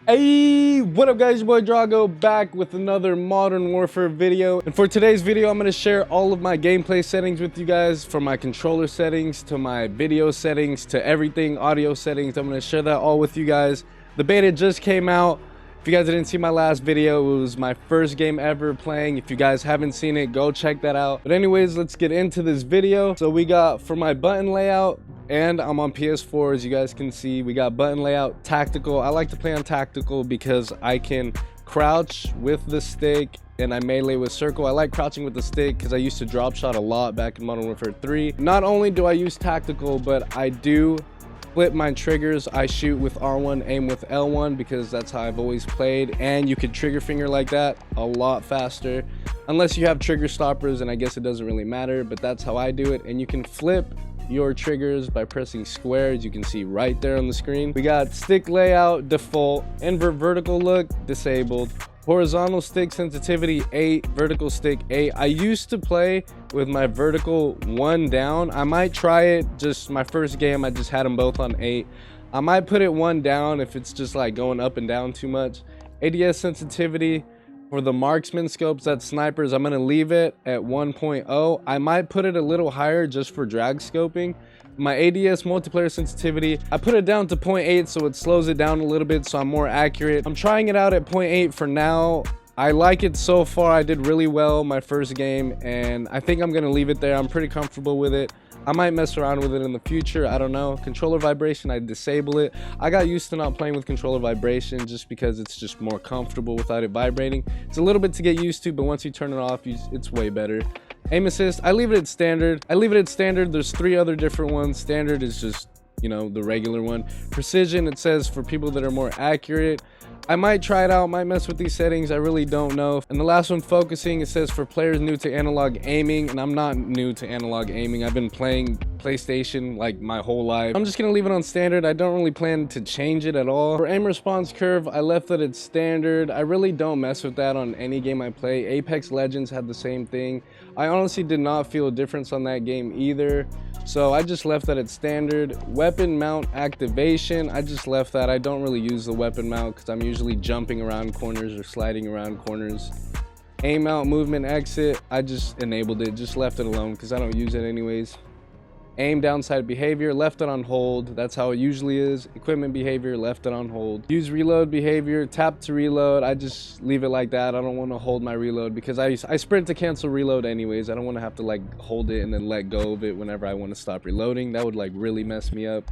Hey, what up guys, your boy Drago back with another Modern Warfare video. And for today's video, I'm going to share all of my gameplay settings with you guys, from my controller settings to my video settings to everything, audio settings. I'm going to share that all with you guys. The beta just came out. If you guys didn't see my last video, it was my first game ever playing. If you guys haven't seen it, go check that out. But anyways, let's get into this video. So we got, for my button layout, and I'm on PS4, as you guys can see, we got button layout tactical. I like to play on tactical because I can crouch with the stick and I melee with circle. I like crouching with the stick because I used to drop shot a lot back in Modern Warfare 3. Not only do I use tactical, but I do flip my triggers. I shoot with R1, aim with L1 because that's how I've always played, and you could trigger finger like that a lot faster, unless you have trigger stoppers, and I guess it doesn't really matter, but that's how I do it. And you can flip your triggers by pressing square, as you can see right there on the screen. We got stick layout default, invert vertical look disabled, horizontal stick sensitivity 8, vertical stick 8. I used to play with my vertical 1 down. I might try it, just my first game I just had them both on 8. I might put it 1 down if it's just like going up and down too much. ADS sensitivity for the marksman scopes, that's snipers, I'm gonna leave it at 1.0. I might put it a little higher just for drag scoping. My ADS multiplayer sensitivity, I put it down to 0.8 so it slows it down a little bit so I'm more accurate. I'm trying it out at 0.8 for now. I like it so far. I did really well my first game, and I think I'm gonna leave it there. I'm pretty comfortable with it. I might mess around with it in the future, I don't know. Controller vibration, I disable it. I got used to not playing with controller vibration just because it's just more comfortable without it vibrating. It's a little bit to get used to, but once you turn it off, it's way better. Aim assist, I leave it at standard. There's 3 other different ones. Standard is just, you know, the regular one. Precision, it says for people that are more accurate. I might try it out, might mess with these settings, I really don't know. And the last one, focusing, it says for players new to analog aiming, and I'm not new to analog aiming. I've been playing PlayStation like my whole life. I'm just gonna leave it on standard. I don't really plan to change it at all. For aim response curve, I left it at standard. I really don't mess with that on any game I play. Apex Legends had the same thing. I honestly did not feel a difference on that game either, so I just left that at standard. Weapon mount activation, I just left that. I don't really use the weapon mount because I'm usually jumping around corners or sliding around corners. Aim out movement exit, I just enabled it, just left it alone because I don't use it anyways. Aim downside behavior, left it on hold. That's how it usually is. Equipment behavior, left it on hold. Use reload behavior, tap to reload. I just leave it like that. I don't want to hold my reload because I sprint to cancel reload anyways. I don't want to have to like hold it and then let go of it whenever I want to stop reloading. That would like really mess me up.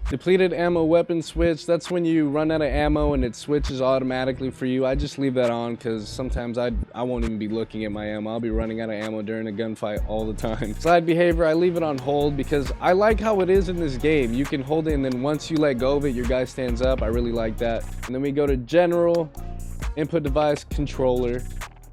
Depleted ammo weapon switch, that's when you run out of ammo and it switches automatically for you. I just leave that on because sometimes I won't even be looking at my ammo. I'll be running out of ammo during a gunfight all the time. Slide behavior, I leave it on hold because I like how it is in this game. You can hold it and then once you let go of it, your guy stands up. I really like that. And then we go to general, input device, controller,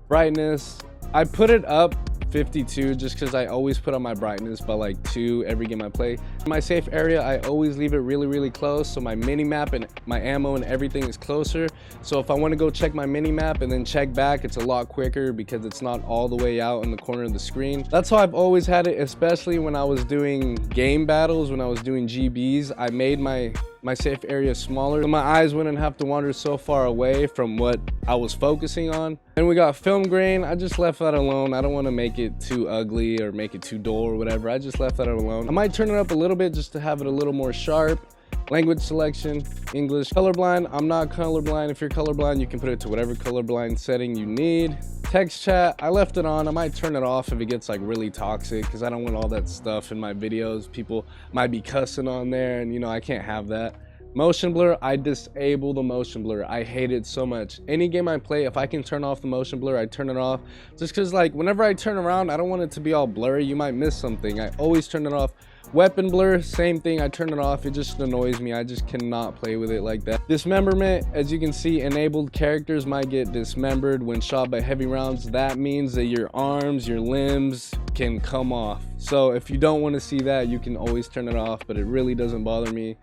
brightness. I put it up 52 just because I always put on my brightness by like 2 every game I play. In my safe area, I always leave it really close so my mini map and my ammo and everything is closer. So if I want to go check my mini map and then check back, it's a lot quicker because it's not all the way out in the corner of the screen. That's how I've always had it, especially when I was doing game battles, when I was doing GBs. I made my safe area smaller so my eyes wouldn't have to wander so far away from what I was focusing on. And we got film grain, I just left that alone. I don't want to make it too ugly or make it too dull or whatever. I just left that alone. I might turn it up a little bit just to have it a little more sharp. Language selection, English. Colorblind, I'm not colorblind. If you're colorblind, you can put it to whatever colorblind setting you need. Text chat, I left it on. I might turn it off if it gets like really toxic because I don't want all that stuff in my videos. People might be cussing on there and you know, I can't have that. Motion blur, I disable the motion blur. I hate it so much. Any game I play, if I can turn off the motion blur, I turn it off. Just because like whenever I turn around, I don't want it to be all blurry. You might miss something. I always turn it off. Weapon blur, same thing. I turn it off. It just annoys me. I just cannot play with it like that. Dismemberment, as you can see, enabled characters might get dismembered when shot by heavy rounds. That means that your arms, your limbs can come off. So if you don't want to see that, you can always turn it off, but it really doesn't bother me.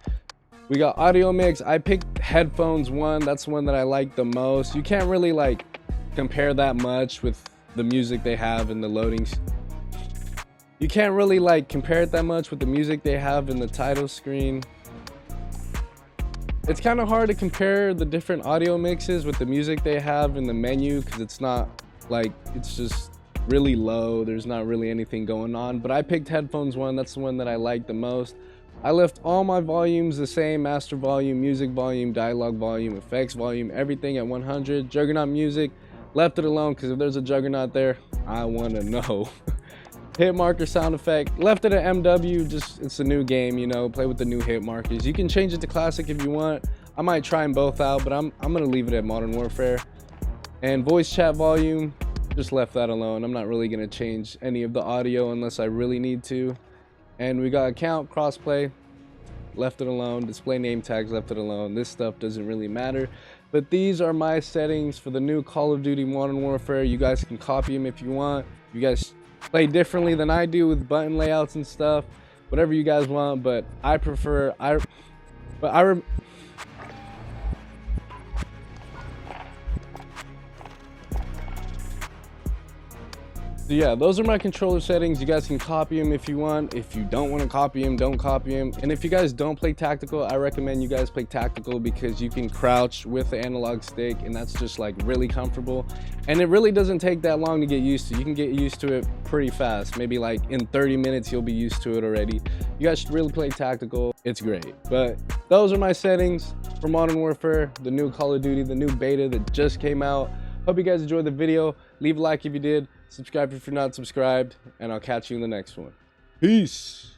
We got audio mix. I picked headphones 1. That's one that I like the most. You can't really like compare that much with the music they have in the loadings. You can't really like compare it that much with the music they have in the title screen. It's kind of hard to compare the different audio mixes with the music they have in the menu, because it's not like, it's just really low. There's not really anything going on. But I picked headphones one. That's the one that I like the most. I left all my volumes the same: master volume, music volume, dialogue volume, effects volume, everything at 100. Juggernaut music, left it alone, because if there's a Juggernaut there, I want to know. Hit marker sound effect, left it at MW. Just, it's a new game, you know, play with the new hit markers. You can change it to classic if you want. I might try them both out, but I'm gonna leave it at Modern Warfare. And voice chat volume, just left that alone. I'm not really gonna change any of the audio unless I really need to. And we got account crossplay, left it alone. Display name tags, left it alone. This stuff doesn't really matter. But these are my settings for the new Call of Duty Modern Warfare. You guys can copy them if you want. You guys play differently than I do with button layouts and stuff. Whatever you guys want, but I prefer So yeah, those are my controller settings. You guys can copy them if you want. If you don't want to copy them, don't copy them. And if you guys don't play tactical, I recommend you guys play tactical, because you can crouch with the analog stick, and that's just like really comfortable. And it really doesn't take that long to get used to. You can get used to it pretty fast. Maybe like in 30 minutes, you'll be used to it already. You guys should really play tactical. It's great. But those are my settings for Modern Warfare, the new Call of Duty, the new beta that just came out. Hope you guys enjoyed the video. Leave a like if you did. Subscribe if you're not subscribed. And I'll catch you in the next one. Peace.